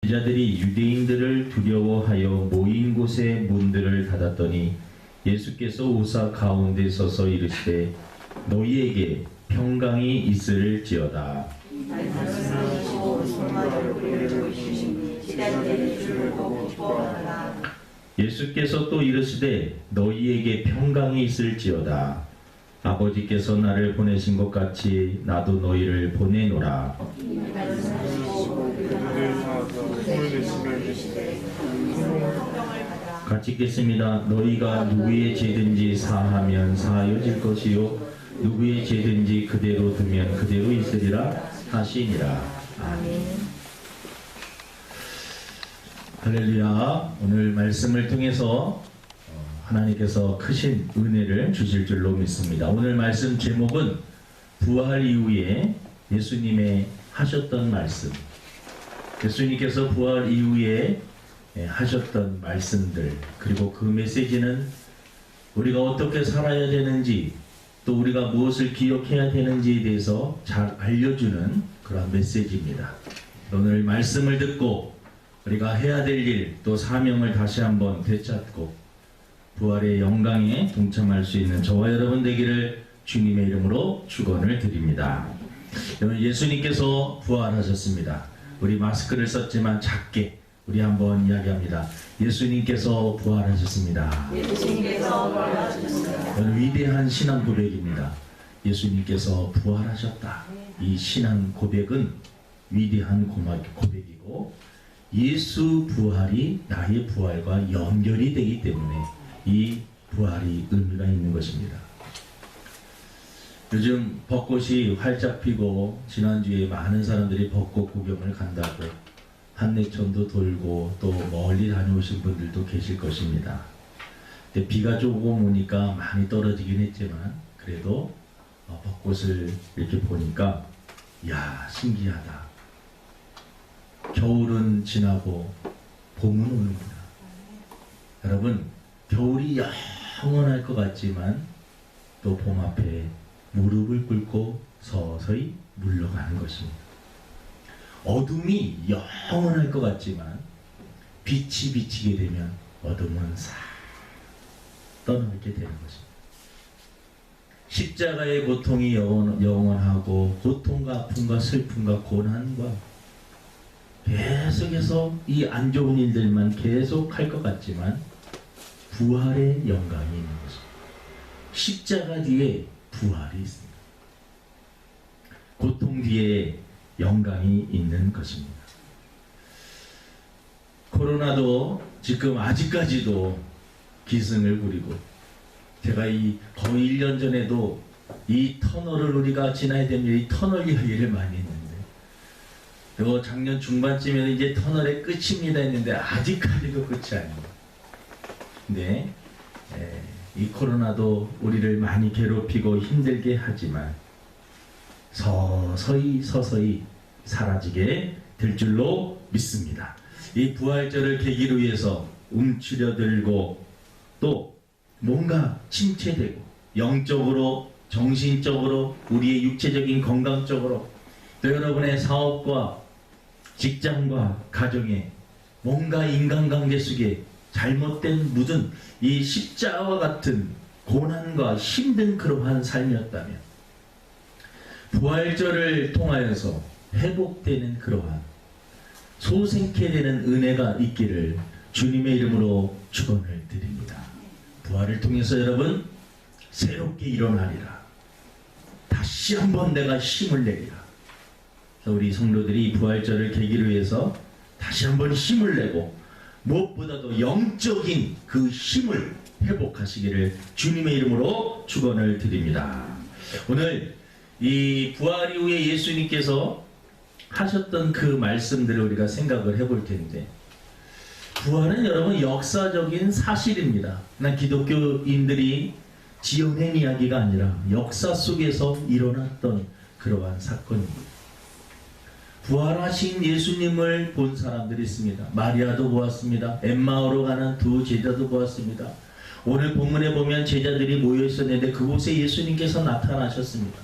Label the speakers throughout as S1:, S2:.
S1: 제자들이 유대인들을 두려워하여 모인 곳에 문들을 닫았더니 예수께서 오사 가운데 서서 이르시되 너희에게 평강이 있을지어다. 예수께서 또 이르시되 너희에게 평강이 있을지어다. 아버지께서 나를 보내신 것 같이 나도 너희를 보내노라. 같이 읽겠습니다. 너희가 누구의 죄든지 사하면 사하여질 것이요 누구의 죄든지 그대로 두면 그대로 있으리라 하시니라. 아멘. 할렐루야. 오늘 말씀을 통해서 하나님께서 크신 은혜를 주실 줄로 믿습니다. 오늘 말씀 제목은 부활 이후에 예수님의 하셨던 말씀, 예수님께서 부활 이후에 하셨던 말씀들, 그리고 그 메시지는 우리가 어떻게 살아야 되는지, 또 우리가 무엇을 기억해야 되는지에 대해서 잘 알려주는 그런 메시지입니다. 오늘 말씀을 듣고 우리가 해야 될 일, 또 사명을 다시 한번 되찾고 부활의 영광에 동참할 수 있는 저와 여러분 되기를 주님의 이름으로 축원을 드립니다. 예수님께서 부활하셨습니다. 우리 마스크를 썼지만 작게 우리 한번 이야기합니다. 예수님께서 부활하셨습니다.
S2: 예수님께서 부활하셨습니다.
S1: 위대한 신앙 고백입니다. 예수님께서 부활하셨다. 이 신앙 고백은 위대한 고백이고 예수 부활이 나의 부활과 연결이 되기 때문에 이 부활이 의미가 있는 것입니다. 요즘 벚꽃이 활짝 피고 지난주에 많은 사람들이 벚꽃 구경을 간다고 한내천도 돌고 또 멀리 다녀오신 분들도 계실 것입니다. 근데 비가 조금 오니까 많이 떨어지긴 했지만 그래도 벚꽃을 이렇게 보니까 이야 신기하다. 겨울은 지나고 봄은 오는구나. 여러분 겨울이 영원할 것 같지만 또 봄 앞에 무릎을 꿇고 서서히 물러가는 것입니다. 어둠이 영원할 것 같지만 빛이 비치게 되면 어둠은 싹 떠나게 되는 것입니다. 십자가의 고통이 영원하고 고통과 아픔과 슬픔과 고난과 계속해서 이 안 좋은 일들만 계속 할 것 같지만 부활의 영광이 있는 것입니다. 십자가 뒤에 부활이 있습니다. 고통 뒤에 영광이 있는 것입니다. 코로나도 지금 아직까지도 기승을 부리고 제가 거의 1년 전에도 이 터널을 우리가 지나야 됩니다. 이 터널 이야기를 많이 했는데 작년 중반쯤에는 이제 터널의 끝입니다 했는데 아직까지도 끝이 아닙니다. 근데 이 코로나도 우리를 많이 괴롭히고 힘들게 하지만 서서히 사라지게 될 줄로 믿습니다. 이 부활절을 계기로 해서 움츠려들고 또 뭔가 침체되고 영적으로 정신적으로 우리의 육체적인 건강적으로 또 여러분의 사업과 직장과 가정에 뭔가 인간관계 속에 잘못된 묻은 이 십자가와 같은 고난과 힘든 그러한 삶이었다면 부활절을 통하여서 회복되는 그러한 소생케 되는 은혜가 있기를 주님의 이름으로 축원을 드립니다. 부활을 통해서 여러분 새롭게 일어나리라. 다시 한번 내가 힘을 내리라. 우리 성도들이 부활절을 계기로 해서 다시 한번 힘을 내고 무엇보다도 영적인 그 힘을 회복하시기를 주님의 이름으로 축원을 드립니다. 오늘 이 부활 이후에 예수님께서 하셨던 그 말씀들을 우리가 생각을 해볼 텐데 부활은 여러분 역사적인 사실입니다. 난 기독교인들이 지어낸 이야기가 아니라 역사 속에서 일어났던 그러한 사건입니다. 부활하신 예수님을 본 사람들이 있습니다. 마리아도 보았습니다. 엠마오로 가는 두 제자도 보았습니다. 오늘 본문에 보면 제자들이 모여 있었는데 그곳에 예수님께서 나타나셨습니다.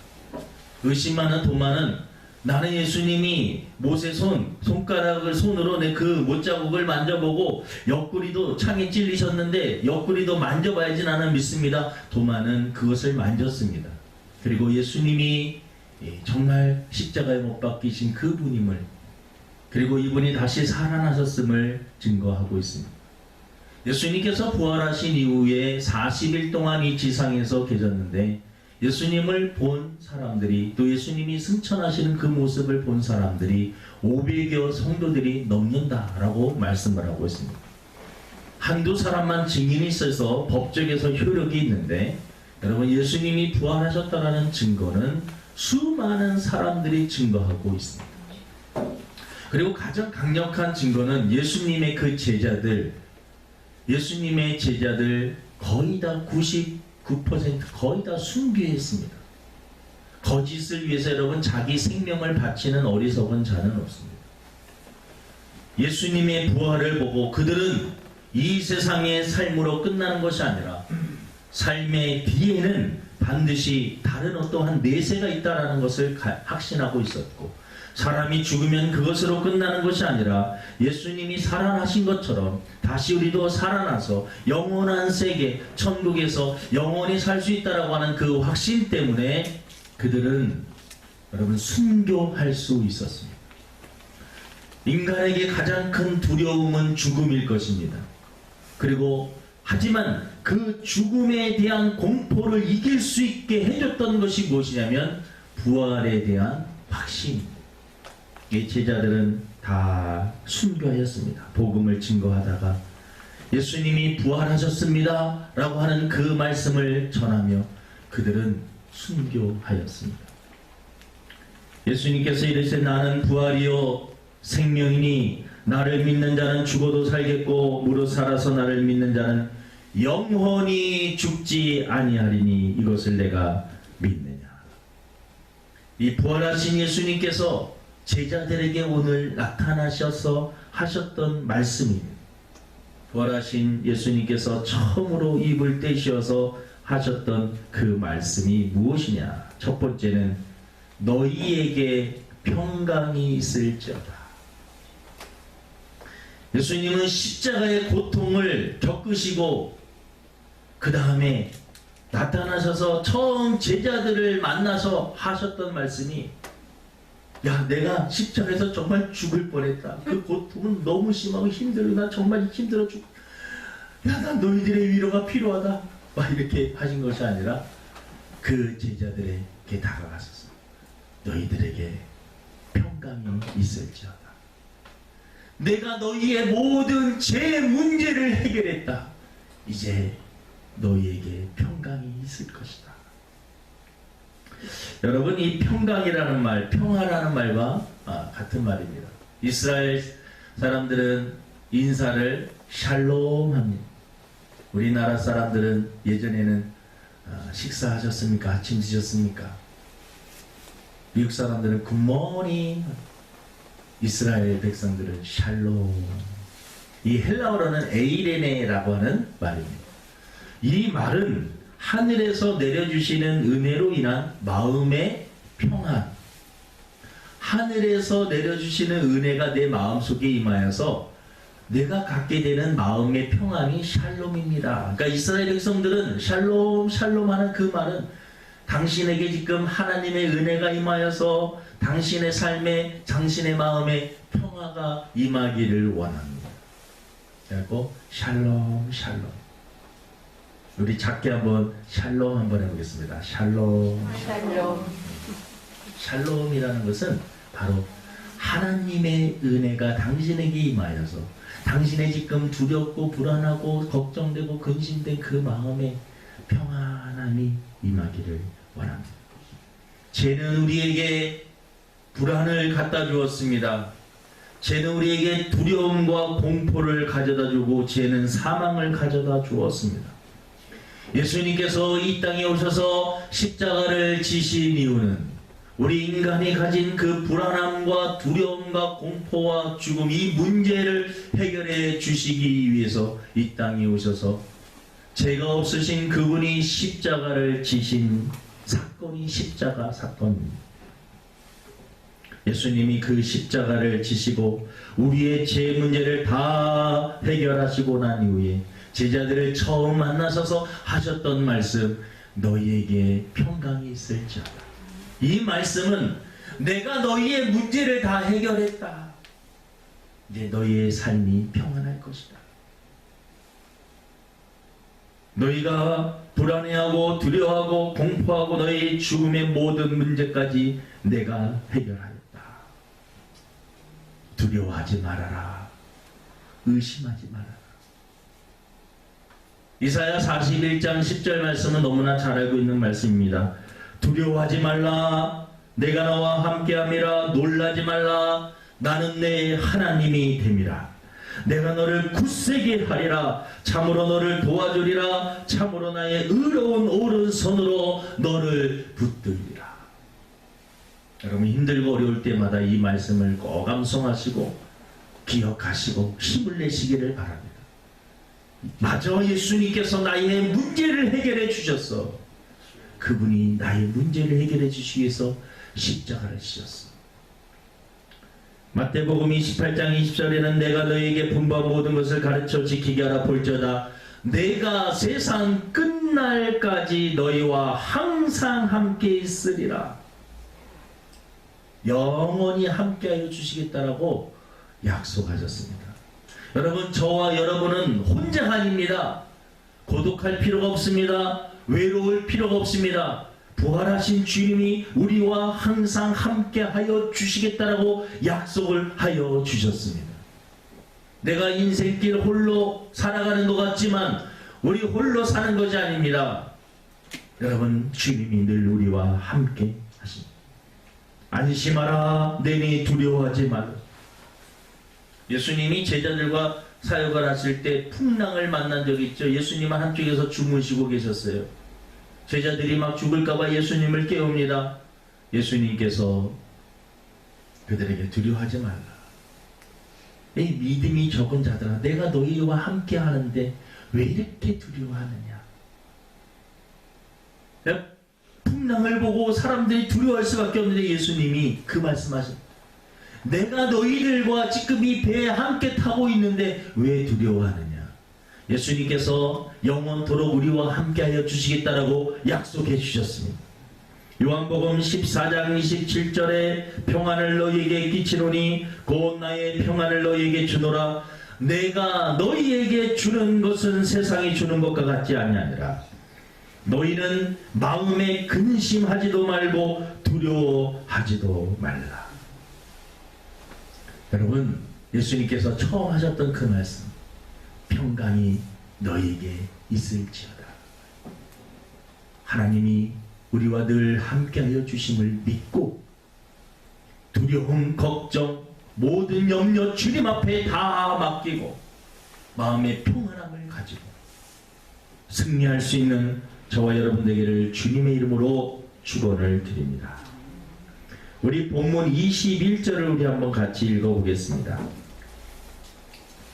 S1: 의심하는 도마는 나는 예수님이 모세 손가락을 손으로 내 그 못자국을 만져보고 옆구리도 창에 찔리셨는데 옆구리도 만져봐야지 나는 믿습니다. 도마는 그것을 만졌습니다. 그리고 예수님이 정말 십자가에 못 박히신 그분임을, 그리고 이분이 다시 살아나셨음을 증거하고 있습니다. 예수님께서 부활하신 이후에 40일 동안 이 지상에서 계셨는데 예수님을 본 사람들이, 또 예수님이 승천하시는 그 모습을 본 사람들이 500여 성도들이 넘는다라고 말씀을 하고 있습니다. 한두 사람만 증인이 있어서 법적에서 효력이 있는데, 여러분, 예수님이 부활하셨다라는 증거는 수많은 사람들이 증거하고 있습니다. 그리고 가장 강력한 증거는 예수님의 그 제자들, 거의 다 99% 거의 다 순교했습니다. 거짓을 위해서 여러분 자기 생명을 바치는 어리석은 자는 없습니다. 예수님의 부활을 보고 그들은 이 세상의 삶으로 끝나는 것이 아니라 삶의 뒤에는 반드시 다른 어떠한 내세가 있다는 것을 확신하고 있었고, 사람이 죽으면 그것으로 끝나는 것이 아니라 예수님이 살아나신 것처럼 다시 우리도 살아나서 영원한 세계, 천국에서 영원히 살 수 있다라고 하는 그 확신 때문에 그들은 여러분 순교할 수 있었습니다. 인간에게 가장 큰 두려움은 죽음일 것입니다. 그리고 하지만 그 죽음에 대한 공포를 이길 수 있게 해줬던 것이 무엇이냐면 부활에 대한 확신입니다. 이 제자들은 다 순교하였습니다. 복음을 증거하다가 예수님이 부활하셨습니다 라고 하는 그 말씀을 전하며 그들은 순교하였습니다. 예수님께서 이르시되 나는 부활이요 생명이니 나를 믿는 자는 죽어도 살겠고 무릇 살아서 나를 믿는 자는 영원히 죽지 아니하리니 이것을 내가 믿느냐. 이 부활하신 예수님께서 제자들에게 오늘 나타나셔서 하셨던 말씀입니다. 부활하신 예수님께서 처음으로 입을 떼셔서 하셨던 그 말씀이 무엇이냐. 첫 번째는 너희에게 평강이 있을지어다. 예수님은 십자가의 고통을 겪으시고 그 다음에 나타나셔서 처음 제자들을 만나서 하셨던 말씀이, 야, 내가 십자가에서 정말 죽을 뻔했다. 그 고통은 너무 심하고 힘들어. 나 정말 힘들어 죽. 야, 나 너희들의 위로가 필요하다. 막 이렇게 하신 것이 아니라 그 제자들에게 다가가셔서 너희들에게 평강이 있을지어다. 내가 너희의 모든 죄 문제를 해결했다. 이제 너희에게 평강이 있을 것이다. 여러분, 이 평강이라는 말, 평화라는 말과 같은 말입니다. 이스라엘 사람들은 인사를 샬롬 합니다. 우리나라 사람들은 예전에는 식사하셨습니까? 아침 드셨습니까? 미국 사람들은 굿모닝, 이스라엘 백성들은 샬롬. 이 헬라어로는 에이레네라고 하는 말입니다. 이 말은 하늘에서 내려주시는 은혜로 인한 마음의 평안, 하늘에서 내려주시는 은혜가 내 마음속에 임하여서 내가 갖게 되는 마음의 평안이 샬롬입니다. 그러니까 이스라엘 백성들은 샬롬 샬롬 하는 그 말은 당신에게 지금 하나님의 은혜가 임하여서 당신의 삶에, 당신의 마음에 평화가 임하기를 원합니다. 그리고 샬롬 샬롬. 우리 작게 한번 샬롬 한번 해보겠습니다. 샬롬.
S2: 샬롬.
S1: 샬롬이라는 것은 바로 하나님의 은혜가 당신에게 임하여서 당신의 지금 두렵고 불안하고 걱정되고 근심된 그 마음에 평안함이 임하기를 원합니다. 죄는 우리에게 불안을 갖다 주었습니다. 죄는 우리에게 두려움과 공포를 가져다 주고 죄는 사망을 가져다 주었습니다. 예수님께서 이 땅에 오셔서 십자가를 지신 이유는 우리 인간이 가진 그 불안함과 두려움과 공포와 죽음, 이 문제를 해결해 주시기 위해서 이 땅에 오셔서 죄가 없으신 그분이 십자가를 지신 사건이 십자가 사건입니다. 예수님이 그 십자가를 지시고 우리의 죄 문제를 다 해결하시고 난 이후에 제자들을 처음 만나셔서 하셨던 말씀, 너희에게 평강이 있을지어다. 이 말씀은 내가 너희의 문제를 다 해결했다. 이제 너희의 삶이 평안할 것이다. 너희가 불안해하고 두려워하고 공포하고 너희 죽음의 모든 문제까지 내가 해결하였다. 두려워하지 말아라. 의심하지 말아라. 이사야 41장 10절 말씀은 너무나 잘 알고 있는 말씀입니다. 두려워하지 말라. 내가 너와 함께함이라. 놀라지 말라. 나는 내 하나님이 됨이라. 내가 너를 굳세게 하리라. 참으로 너를 도와주리라. 참으로 나의 의로운 오른손으로 너를 붙들리라. 여러분, 힘들고 어려울 때마다 이 말씀을 꼭 암송하시고 기억하시고 힘을 내시기를 바랍니다. 마저 예수님께서 나의 문제를 해결해 주셨어. 그분이 나의 문제를 해결해 주시기 위해서 십자가를 지셨어. 마태복음 28장 20절에는 내가 너희에게 분부한 모든 것을 가르쳐 지키게 하라. 볼지어다 내가 세상 끝날까지 너희와 항상 함께 있으리라. 영원히 함께하여 주시겠다라고 약속하셨습니다. 여러분, 저와 여러분은 혼자가 아닙니다. 고독할 필요가 없습니다. 외로울 필요가 없습니다. 부활하신 주님이 우리와 항상 함께하여 주시겠다라고 약속을 하여 주셨습니다. 내가 인생길 홀로 살아가는 것 같지만 우리 홀로 사는 것이 아닙니다. 여러분, 주님이 늘 우리와 함께 하십니다. 안심하라. 내니 두려워하지 말라. 예수님이 제자들과 사역을 하실 때 풍랑을 만난 적이 있죠. 예수님은 한쪽에서 주무시고 계셨어요. 제자들이 막 죽을까봐 예수님을 깨웁니다. 예수님께서 그들에게 두려워하지 말라. 이 믿음이 적은 자들아, 내가 너희와 함께 하는데 왜 이렇게 두려워하느냐. 풍랑을 보고 사람들이 두려워할 수밖에 없는데 예수님이 그 말씀하셨다. 내가 너희들과 지금 이 배에 함께 타고 있는데 왜 두려워하느냐. 예수님께서 영원토록 우리와 함께하여 주시겠다라고 약속해 주셨습니다. 요한복음 14장 27절에 평안을 너희에게 끼치노니 곧 나의 평안을 너희에게 주노라. 내가 너희에게 주는 것은 세상이 주는 것과 같지 아니하니라. 너희는 마음에 근심하지도 말고 두려워하지도 말라. 여러분, 예수님께서 처음 하셨던 그 말씀, 평강이 너희에게 있을지어다. 하나님이 우리와 늘 함께하여 주심을 믿고 두려움, 걱정, 모든 염려 주님 앞에 다 맡기고 마음의 평안함을 가지고 승리할 수 있는 저와 여러분 되기를 주님의 이름으로 축원을 드립니다. 우리 본문 21절을 우리 한번 같이 읽어보겠습니다.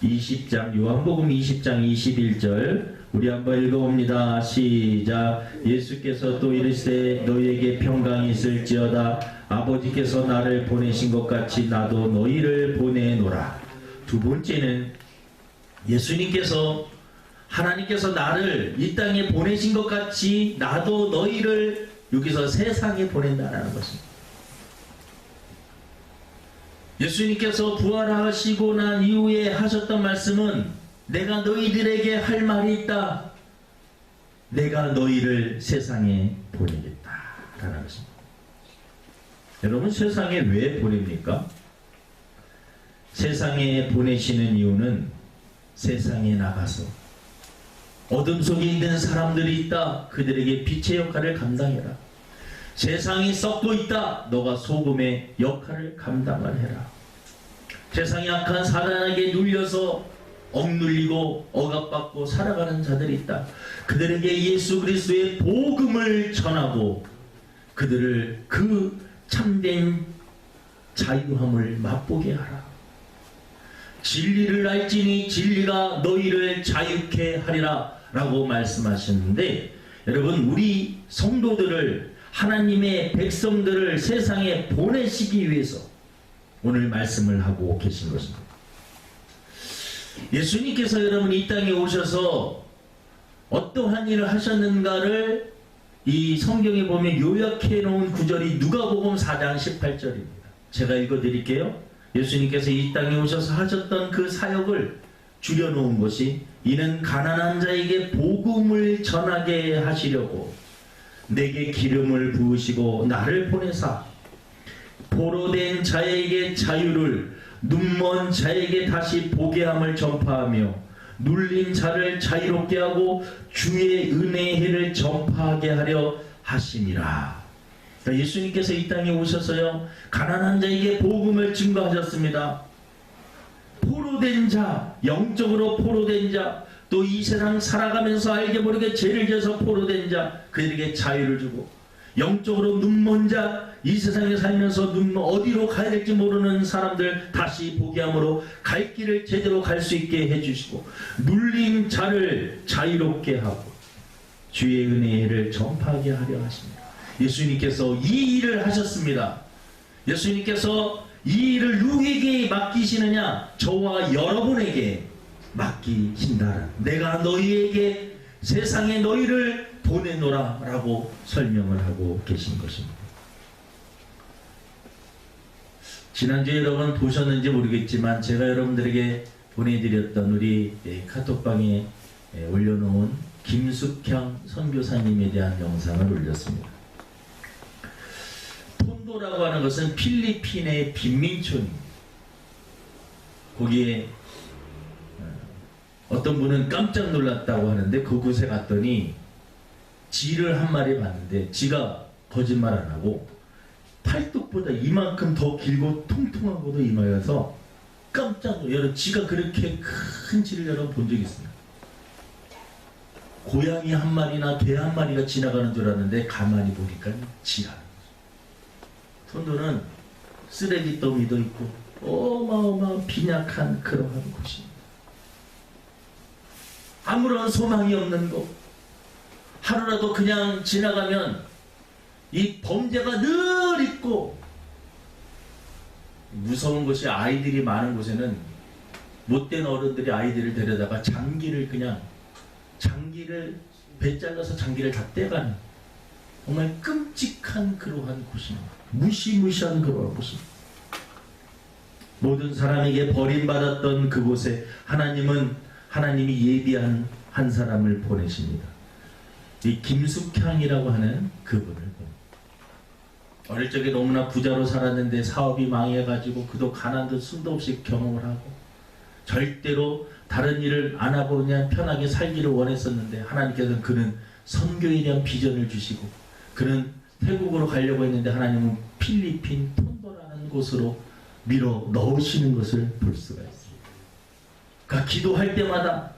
S1: 20장, 요한복음 20장 21절 우리 한번 읽어봅니다. 시작. 예수께서 또 이르시되 너희에게 평강이 있을지어다. 아버지께서 나를 보내신 것 같이 나도 너희를 보내노라. 두 번째는 예수님께서, 하나님께서 나를 이 땅에 보내신 것 같이 나도 너희를 여기서 세상에 보낸다라는 것입니다. 예수님께서 부활하시고 난 이후에 하셨던 말씀은 내가 너희들에게 할 말이 있다. 내가 너희를 세상에 보내겠다 라는 것입니다. 여러분, 세상에 왜 보냅니까? 세상에 보내시는 이유는 세상에 나가서 어둠 속에 있는 사람들이 있다. 그들에게 빛의 역할을 감당해라. 세상이 썩고 있다. 너가 소금의 역할을 감당을 해라. 세상이 악한 사단에게 눌려서 억눌리고 억압받고 살아가는 자들이 있다. 그들에게 예수 그리스도의 복음을 전하고 그들을 그 참된 자유함을 맛보게 하라. 진리를 알지니 진리가 너희를 자유케 하리라 라고 말씀하셨는데, 여러분, 우리 성도들을, 하나님의 백성들을 세상에 보내시기 위해서 오늘 말씀을 하고 계신 것입니다. 예수님께서 여러분 이 땅에 오셔서 어떠한 일을 하셨는가를 이 성경에 보면 요약해 놓은 구절이 누가복음 4장 18절입니다. 제가 읽어드릴게요. 예수님께서 이 땅에 오셔서 하셨던 그 사역을 줄여놓은 것이 이는 가난한 자에게 복음을 전하게 하시려고 내게 기름을 부으시고 나를 보내사 포로된 자에게 자유를 눈먼 자에게 다시 보게 함을 전파하며 눌린 자를 자유롭게 하고 주의 은혜의 해를 전파하게 하려 하심이라. 그러니까 예수님께서 이 땅에 오셔서요 가난한 자에게 복음을 증거하셨습니다. 포로된 자, 영적으로 포로된 자, 또 이 세상 살아가면서 알게 모르게 죄를 져서 포로된 자, 그들에게 자유를 주고, 영적으로 눈먼 자, 이 세상에 살면서 어디로 가야 될지 모르는 사람들 다시 보게 함으로 갈 길을 제대로 갈 수 있게 해주시고, 눌린 자를 자유롭게 하고 주의 은혜를 전파하게 하려 하십니다. 예수님께서 이 일을 하셨습니다. 예수님께서 이 일을 누구에게 맡기시느냐? 저와 여러분에게 맡기신다. 내가 너희에게 세상에 너희를 보내노라 라고 설명을 하고 계신 것입니다. 지난주에 여러분 보셨는지 모르겠지만 제가 여러분들에게 보내드렸던 우리 카톡방에 올려놓은 김숙형 선교사님에 대한 영상을 올렸습니다. 톤도라고 하는 것은 필리핀의 빈민촌입니다. 거기에 어떤 분은 깜짝 놀랐다고 하는데 그곳에 갔더니 쥐를 한 마리 봤는데 쥐가 거짓말 안 하고 팔뚝보다 이만큼 더 길고 통통한 것도 이마여서 깜짝 놀라요. 쥐가 그렇게 큰 쥐를 여러분 본 적이 있습니다. 고양이 한 마리나 개 한 마리가 지나가는 줄 알았는데 가만히 보니까 쥐라는 거죠. 톤도는 쓰레기 더미도 있고 어마어마한 빈약한 그러한 곳입니다. 아무런 소망이 없는 곳, 하루라도 그냥 지나가면 이 범죄가 늘 있고, 무서운 것이 아이들이 많은 곳에는 못된 어른들이 아이들을 데려다가 장기를 배 잘라서 장기를 다 떼가는 정말 끔찍한 그러한 곳입니다. 무시무시한 그러한 곳입니다. 모든 사람에게 버림받았던 그곳에 하나님이 예비한 한 사람을 보내십니다. 이 김숙향이라고 하는 그분을 보냅니다. 어릴 적에 너무나 부자로 살았는데 사업이 망해가지고 그도 가난도 숨도 없이 경험을 하고 절대로 다른 일을 안 하고 그냥 편하게 살기를 원했었는데 하나님께서는 그는 선교에 대한 비전을 주시고 그는 태국으로 가려고 했는데 하나님은 필리핀 톤도라는 곳으로 밀어 넣으시는 것을 볼 수가 있습니다. 그러니까 기도할 때마다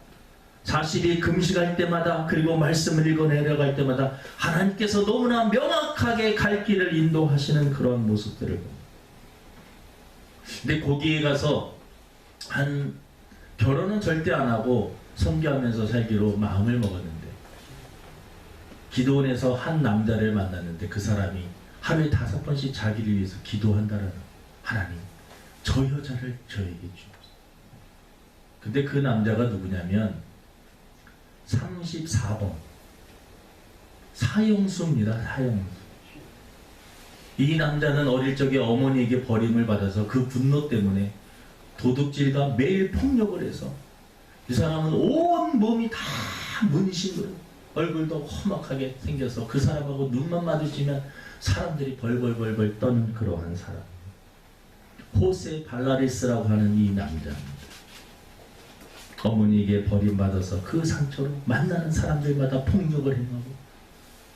S1: 40일 금식할 때마다 그리고 말씀을 읽어 내려갈 때마다 하나님께서 너무나 명확하게 갈 길을 인도하시는 그런 모습들을 봅니다. 근데 거기에 가서 결혼은 절대 안 하고 선교하면서 살기로 마음을 먹었는데 기도원에서 한 남자를 만났는데 그 사람이 하루에 5번씩 자기를 위해서 기도한다라는, 하나님 저 여자를 저에게 주옵소서. 근데 그 남자가 누구냐면 34번 사형수입니다. 사형수. 이 남자는 어릴 적에 어머니에게 버림을 받아서 그 분노 때문에 도둑질과 매일 폭력을 해서 이 사람은 온 몸이 다 문신으로 얼굴도 험악하게 생겨서 그 사람하고 눈만 마주치면 사람들이 벌벌벌벌 떠는 그러한 사람, 호세 발라리스라고 하는 이 남자입니다. 어머니에게 버림받아서 그 상처로 만나는 사람들마다 폭력을 행하고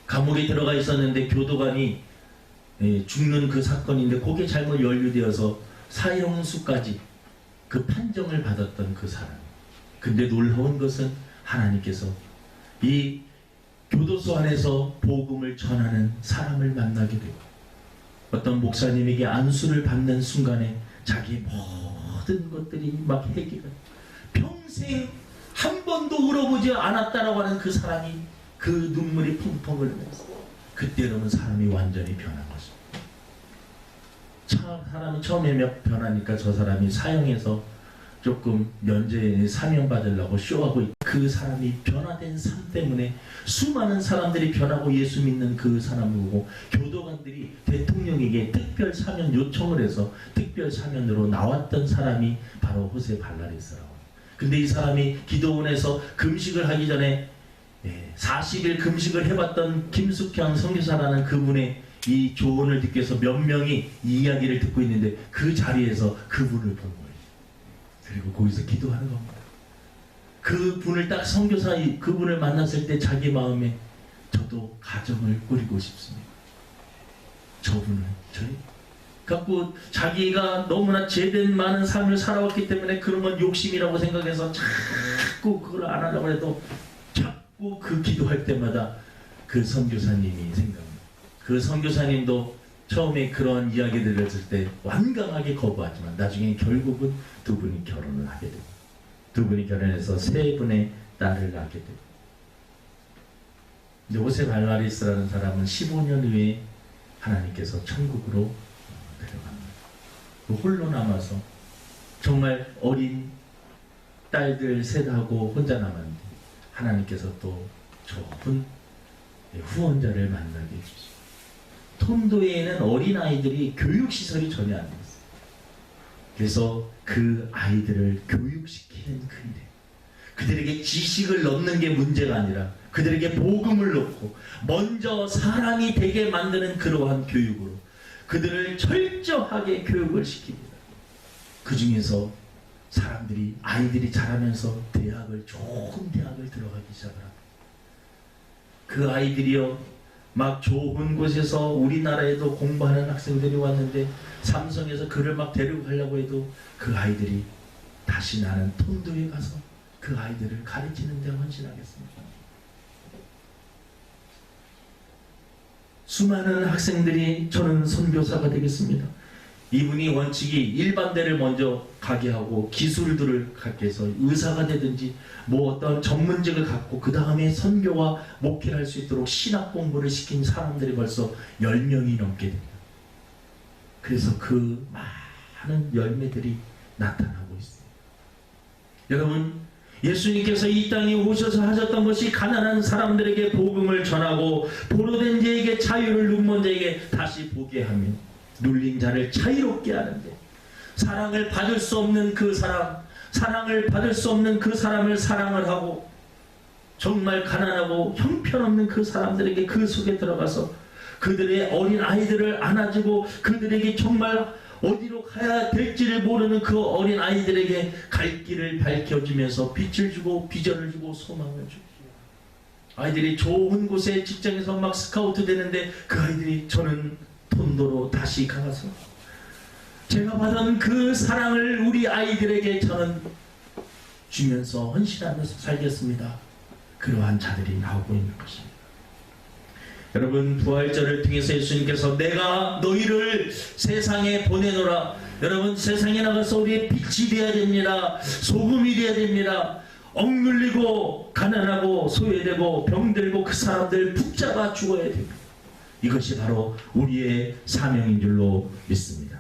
S1: 감옥에 들어가 있었는데 교도관이 죽는 그 사건인데 거기에 잘못 연루되어서 사형수까지 그 판정을 받았던 그 사람. 근데 놀라운 것은 하나님께서 이 교도소 안에서 복음을 전하는 사람을 만나게 되고 어떤 목사님에게 안수를 받는 순간에 자기 모든 것들이 막 해결, 평생 한 번도 울어보지 않았다라고 하는 그 사람이 그 눈물이 펑펑 흘리면서 그때로는 사람이 완전히 변한 것입니다. 사람이 처음에 변하니까 저 사람이 사형에서 조금 면죄 사명 받으려고 쇼하고 그 사람이 변화된 삶 때문에 수많은 사람들이 변하고 예수 믿는 그 사람을 보고 교도관들이 대통령에게 특별 사면 요청을 해서 특별 사면으로 나왔던 사람이 바로 호세 발라리스라고. 근데 이 사람이 기도원에서 금식을 하기 전에 40일 금식을 해봤던 김숙현 선교사라는 그분의 이 조언을 듣기 위해서 몇 명이 이 이야기를 듣고 있는데 그 자리에서 그분을 본 거예요. 그리고 거기서 기도하는 겁니다. 그분을 딱 선교사 그분을 만났을 때 자기 마음에 저도 가정을 꾸리고 싶습니다. 저분을 저희 갖고 자기가 너무나 제된 많은 삶을 살아왔기 때문에 그런 건 욕심이라고 생각해서 자꾸 그걸 안 하려고 해도 자꾸 그 기도할 때마다 그 선교사님이 생각납니다. 그 선교사님도 처음에 그런 이야기를 들었을 때 완강하게 거부하지만 나중에 결국은 두 분이 결혼을 하게 됩니다. 두 분이 결혼해서 세 분의 딸을 낳게 됩니다. 근데 호세 발라리스라는 사람은 15년 후에 하나님께서 천국으로 데려갑니다. 그 홀로 남아서 정말 어린 딸들 셋하고 혼자 남았는데 하나님께서 또 좋은 후원자를 만나게 해주시고 톤도에는 어린아이들이 교육시설이 전혀 안 됐어요. 그래서 그 아이들을 교육시키는 그 일에 그들에게 지식을 넣는 게 문제가 아니라 그들에게 복음을 넣고 먼저 사람이 되게 만드는 그러한 교육으로 그들을 철저하게 교육을 시킵니다. 그 중에서 사람들이 아이들이 자라면서 좋은 대학을 들어가기 시작합니다. 그 아이들이요 막 좋은 곳에서 우리나라에도 공부하는 학생들이 왔는데 삼성에서 그를 막 데리고 가려고 해도 그 아이들이 다시 나는 톤도에 가서 그 아이들을 가르치는 데 헌신하겠습니다. 수많은 학생들이 저는 선교사가 되겠습니다. 이분이 원칙이 일반대를 먼저 가게 하고 기술들을 갖게 해서 의사가 되든지 뭐 어떤 전문직을 갖고 그 다음에 선교와 목회를 할 수 있도록 신학 공부를 시킨 사람들이 벌써 10명이 넘게 됩니다. 그래서 그 많은 열매들이 나타나고 있습니다. 여러분, 예수님께서 이 땅에 오셔서 하셨던 것이 가난한 사람들에게 복음을 전하고 포로된 자에게 자유를 눈먼 자에게 다시 보게 하며 눌린 자를 자유롭게 하는데 사랑을 받을 수 없는 그 사람, 사랑을 받을 수 없는 그 사람을 사랑을 하고 정말 가난하고 형편없는 그 사람들에게 그 속에 들어가서 그들의 어린 아이들을 안아주고 그들에게 정말 어디로 가야 될지를 모르는 그 어린 아이들에게 갈 길을 밝혀주면서 빛을 주고 비전을 주고 소망을 주고 아이들이 좋은 곳에 직장에서 막 스카우트 되는데 그 아이들이 저는 톤도로 다시 가서 제가 받은 그 사랑을 우리 아이들에게 저는 주면서 헌신하면서 살겠습니다. 그러한 자들이 나오고 있는 것입니다. 여러분, 부활절을 통해서 예수님께서 내가 너희를 세상에 보내노라. 여러분, 세상에 나가서 우리의 빛이 되어야 됩니다. 소금이 되어야 됩니다. 억눌리고 가난하고 소외되고 병들고 그 사람들 붙잡아 죽어야 됩니다. 이것이 바로 우리의 사명인 줄로 믿습니다.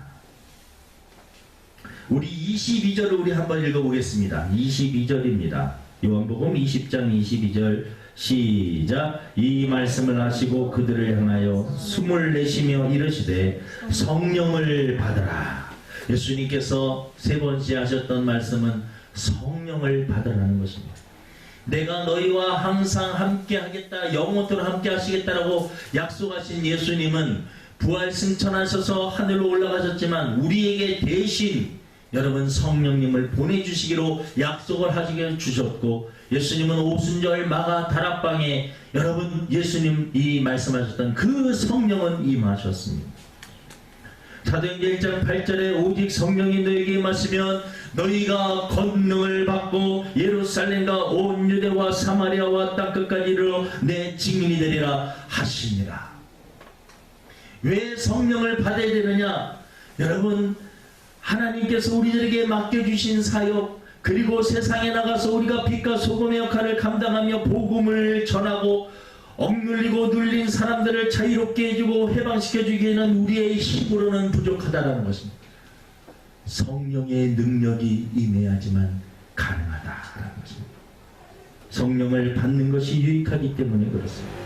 S1: 우리 22절을 우리 한번 읽어보겠습니다. 22절입니다. 요한복음 20장 22절 시작. 이 말씀을 하시고 그들을 향하여 숨을 내쉬며 이르시되 성령을 받으라. 예수님께서 세 번째 하셨던 말씀은 성령을 받으라는 것입니다. 내가 너희와 항상 함께 하겠다, 영원토록 함께 하시겠다라고 약속하신 예수님은 부활 승천하셔서 하늘로 올라가셨지만 우리에게 대신 여러분 성령님을 보내주시기로 약속을 하시게 주셨고 예수님은 오순절 마가 다락방에 여러분 예수님이 말씀하셨던 그 성령은 임하셨습니다. 사도행전 1장 8절에 오직 성령이 너에게 임하시면 너희가 권능을 받고 예루살렘과 온 유대와 사마리아와 땅끝까지 이르러 내 증인이 되리라 하시니라. 왜 성령을 받아야 되느냐? 여러분, 하나님께서 우리들에게 맡겨주신 사역, 그리고 세상에 나가서 우리가 빛과 소금의 역할을 감당하며 복음을 전하고 억눌리고 눌린 사람들을 자유롭게 해주고 해방시켜주기에는 우리의 힘으로는 부족하다는 것입니다. 성령의 능력이 임해야지만 가능하다라는 것입니다. 성령을 받는 것이 유익하기 때문에 그렇습니다.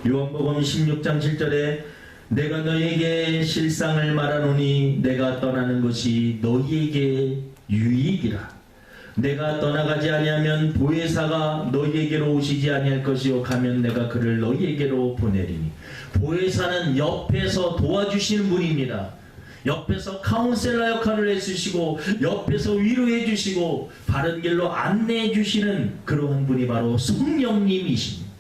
S1: 요한복음 16장 7절에 내가 너희에게 실상을 말하노니 내가 떠나는 것이 너희에게 유익이라. 내가 떠나가지 아니하면 보혜사가 너희에게로 오시지 아니할 것이요 가면 내가 그를 너희에게로 보내리니. 보혜사는 옆에서 도와주시는 분입니다. 옆에서 카운셀러 역할을 해주시고 옆에서 위로해 주시고 바른 길로 안내해 주시는 그러한 분이 바로 성령님이십니다.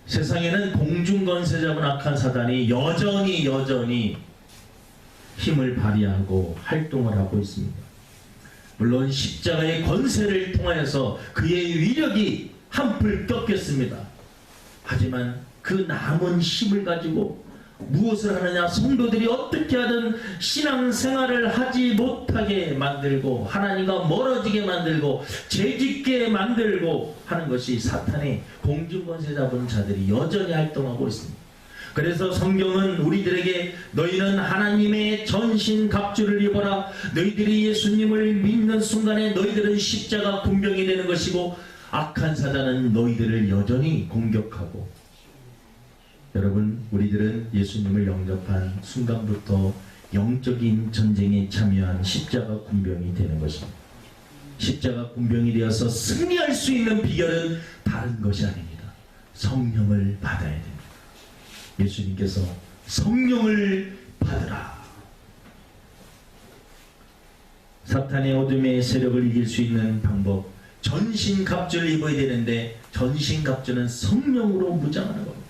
S1: 세상에는 공중권세 잡은 악한 사단이 여전히 힘을 발휘하고 활동을 하고 있습니다. 물론 십자가의 권세를 통하여서 그의 위력이 한풀 꺾였습니다. 하지만 그 남은 힘을 가지고 무엇을 하느냐? 성도들이 어떻게 하든 신앙생활을 하지 못하게 만들고 하나님과 멀어지게 만들고 죄짓게 만들고 하는 것이 사탄의 공중권세 잡은 자들이 여전히 활동하고 있습니다. 그래서 성경은 우리들에게 너희는 하나님의 전신갑주를 입어라. 너희들이 예수님을 믿는 순간에 너희들은 십자가 군병이 되는 것이고 악한 사단은 너희들을 여전히 공격하고. 여러분, 우리들은 예수님을 영접한 순간부터 영적인 전쟁에 참여한 십자가 군병이 되는 것입니다. 십자가 군병이 되어서 승리할 수 있는 비결은 다른 것이 아닙니다. 성령을 받아야 됩니다. 예수님께서 성령을 받으라. 사탄의 어둠의 세력을 이길 수 있는 방법, 전신갑주를 입어야 되는데 전신갑주는 성령으로 무장하는 겁니다.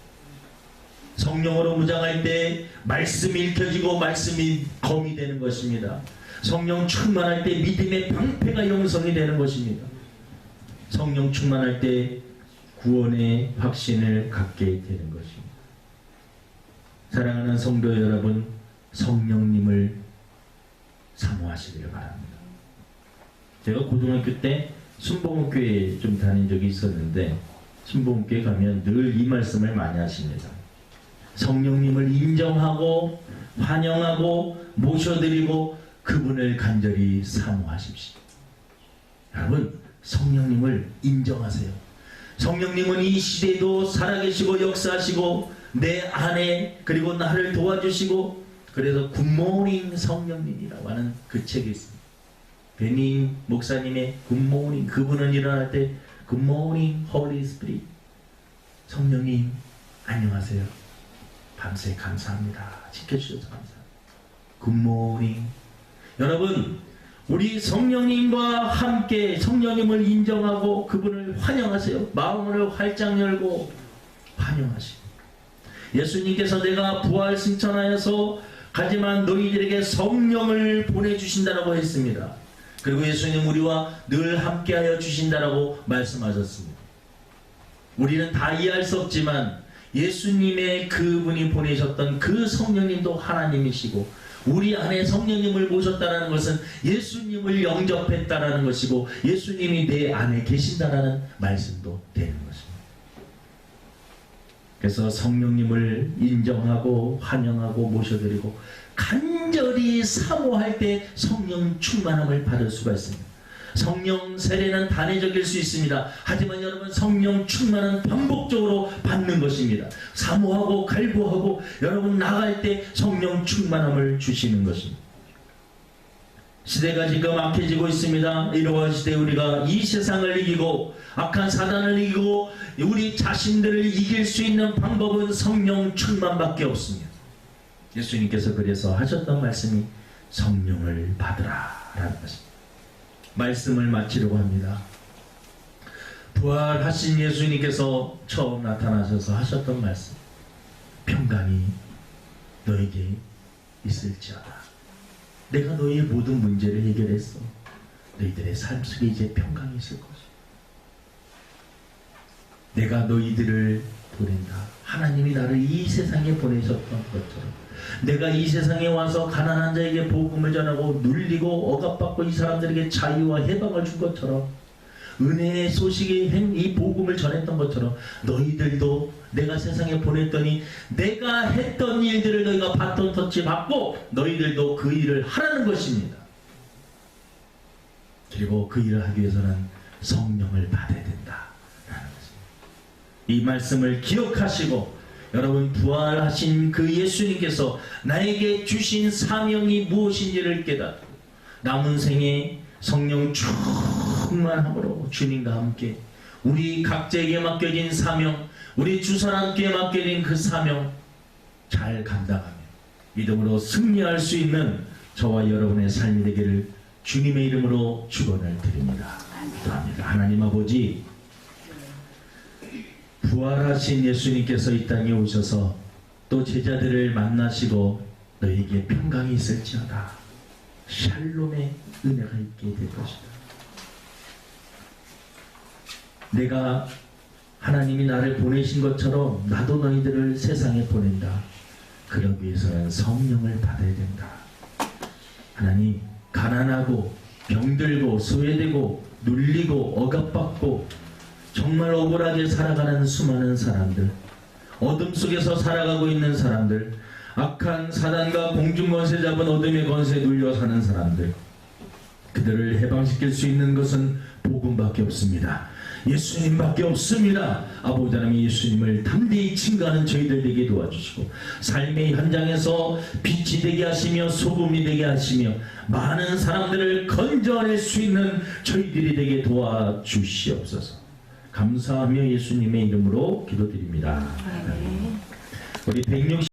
S1: 성령으로 무장할 때 말씀이 읽혀지고 말씀이 검이 되는 것입니다. 성령 충만할 때 믿음의 방패가 영성이 되는 것입니다. 성령 충만할 때 구원의 확신을 갖게 되는 것입니다. 사랑하는 성도 여러분, 성령님을 사모하시기를 바랍니다. 제가 고등학교 때 순복음교회에 좀 다닌 적이 있었는데 순복음교회 가면 늘 이 말씀을 많이 하십니다. 성령님을 인정하고 환영하고 모셔드리고 그분을 간절히 사모하십시오. 여러분, 성령님을 인정하세요. 성령님은 이 시대에도 살아계시고 역사하시고 내 안에 그리고 나를 도와주시고, 그래서 굿모닝 성령님이라고 하는 그 책이 있습니다. 베니 목사님의 굿모닝, 그분은 일어날 때 굿모닝 홀리 스피릿, 성령님 안녕하세요, 밤새 감사합니다, 지켜주셔서 감사합니다, 굿모닝. 여러분, 우리 성령님과 함께 성령님을 인정하고 그분을 환영하세요. 마음을 활짝 열고 환영하시고, 예수님께서 내가 부활 승천하여서 가지만 너희들에게 성령을 보내주신다라고 했습니다. 그리고 예수님 우리와 늘 함께하여 주신다라고 말씀하셨습니다. 우리는 다 이해할 수 없지만 예수님의 그분이 보내셨던 그 성령님도 하나님이시고, 우리 안에 성령님을 모셨다는 것은 예수님을 영접했다는 것이고 예수님이 내 안에 계신다는 말씀도 되는 것입니다. 그래서 성령님을 인정하고 환영하고 모셔드리고 간절히 사모할 때 성령 충만함을 받을 수가 있습니다. 성령 세례는 단회적일 수 있습니다. 하지만 여러분, 성령 충만은 반복적으로 받는 것입니다. 사모하고 갈구하고 여러분 나갈 때 성령 충만함을 주시는 것입니다. 시대가 지금 악해지고 있습니다. 이러한 시대에 우리가 이 세상을 이기고 악한 사단을 이기고 우리 자신들을 이길 수 있는 방법은 성령 충만밖에 없습니다. 예수님께서 그래서 하셨던 말씀이 성령을 받으라 라는 것입니다. 말씀을 마치려고 합니다. 부활하신 예수님께서 처음 나타나셔서 하셨던 말씀, 평강이 너에게 있을지어다. 내가 너희의 모든 문제를 해결했어. 너희들의 삶 속에 이제 평강이 있을 것이다. 내가 너희들을 보낸다. 하나님이 나를 이 세상에 보내셨던 것처럼 내가 이 세상에 와서 가난한 자에게 복음을 전하고 눌리고 억압받고 이 사람들에게 자유와 해방을 준 것처럼 은혜의 소식의 이 복음을 전했던 것처럼 너희들도 내가 세상에 보냈더니 내가 했던 일들을 너희가 바톤 터치 받고 너희들도 그 일을 하라는 것입니다. 그리고 그 일을 하기 위해서는 성령을 받아야 된다라는 것입니다. 이 말씀을 기억하시고 여러분 부활하신 그 예수님께서 나에게 주신 사명이 무엇인지를 깨닫고 남은 생에 성령 충만함으로 주님과 함께 우리 각자에게 맡겨진 사명, 우리 주사람께 맡겨진 그 사명 잘 감당하며 믿음으로 승리할 수 있는 저와 여러분의 삶이 되기를 주님의 이름으로 축원을 드립니다. 기도합니다. 하나님 아버지, 부활하신 예수님께서 이 땅에 오셔서 또 제자들을 만나시고 너에게 평강이 있을지어다. 샬롬의 은혜가 있게 될 것이다. 내가 하나님이 나를 보내신 것처럼 나도 너희들을 세상에 보낸다. 그러기 위해서는 성령을 받아야 된다. 하나님, 가난하고 병들고 소외되고 눌리고 억압받고 정말 억울하게 살아가는 수많은 사람들, 어둠 속에서 살아가고 있는 사람들, 악한 사단과 공중권세 잡은 어둠의 권세에 눌려 사는 사람들, 그들을 해방시킬 수 있는 것은 복음밖에 없습니다. 예수님밖에 없습니다. 아버지 하나님, 예수님을 담대히 증거하는 저희들 되게 도와주시고 삶의 현장에서 빛이 되게 하시며 소금이 되게 하시며 많은 사람들을 건져낼 수 있는 저희들이 되게 도와주시옵소서. 감사하며 예수님의 이름으로 기도드립니다. 우리 160